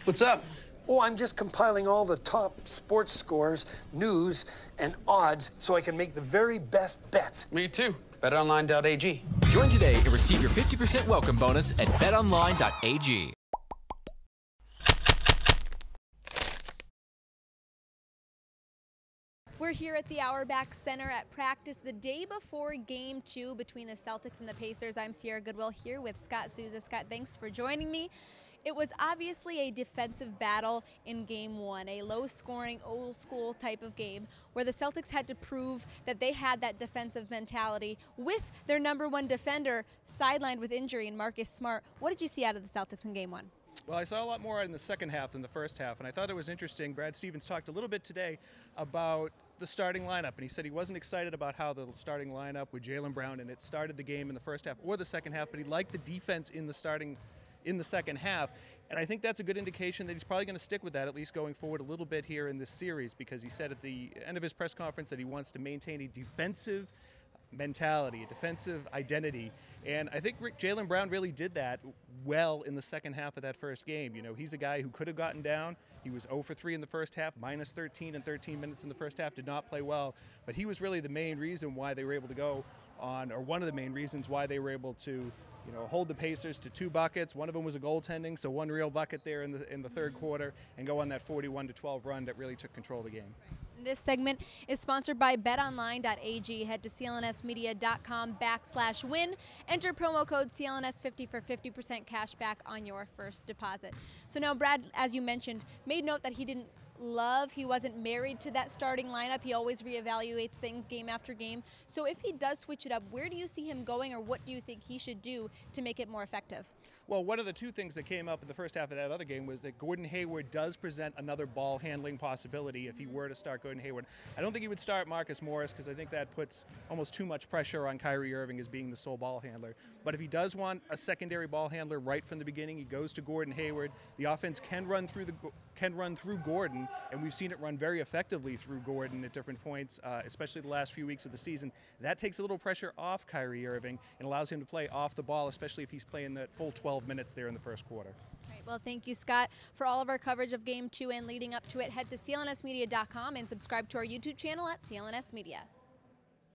What's up? Oh, I'm just compiling all the top sports scores, news, and odds so I can make the very best bets. Me too. BetOnline.ag. Join today and receive your 50% welcome bonus at betonline.ag. We're here at the Auerbach Center at practice the day before Game 2 between the Celtics and the Pacers. I'm Sierra Goodwill here with Scott Souza. Scott, thanks for joining me. It was obviously a defensive battle in Game 1, a low-scoring, old-school type of game where the Celtics had to prove that they had that defensive mentality with their #1 defender sidelined with injury in Marcus Smart. What did you see out of the Celtics in Game 1? Well, I saw a lot more in the second half than the first half, and I thought it was interesting. Brad Stevens talked a little bit today about the starting lineup, and he said he wasn't excited about how the starting lineup with Jaylen Brown and it started the game in the first half or the second half, but he liked the defense in the second half. And I think that's a good indication that he's probably going to stick with that, at least going forward a little bit here in this series, because he said at the end of his press conference that he wants to maintain a defensive mentality, a defensive identity. And I think Jaylen Brown really did that well in the second half of that first game. You know, he's a guy who could have gotten down. He was 0 for 3 in the first half, minus 13 in 13 minutes in the first half, did not play well. But he was really the main reason why they were able to go on, or one of the main reasons why they were able to, you know, hold the Pacers to 2 buckets. One of them was a goaltending, so 1 real bucket there in the third quarter, and go on that 41-12 run that really took control of the game. This segment is sponsored by betonline.ag. Head to clnsmedia.com/win. Enter promo code CLNS50 for 50% cash back on your first deposit. So now Brad, as you mentioned, made note that he wasn't married to that starting lineup. He always reevaluates things game after game. So if he does switch it up, where do you see him going, or what do you think he should do to make it more effective? Well, one of the two things that came up in the first half of that other game was that Gordon Hayward does present another ball handling possibility if he were to start Gordon Hayward. I don't think he would start Marcus Morris because I think that puts almost too much pressure on Kyrie Irving as being the sole ball handler. But if he does want a secondary ball handler right from the beginning, he goes to Gordon Hayward. The offense can run through Gordon, and we've seen it run very effectively through Gordon at different points, especially the last few weeks of the season. That takes a little pressure off Kyrie Irving and allows him to play off the ball, especially if he's playing that full 12 minutes there in the first quarter. All right, well, thank you, Scott. For all of our coverage of Game 2 and leading up to it, head to clnsmedia.com and subscribe to our YouTube channel at CLNS Media.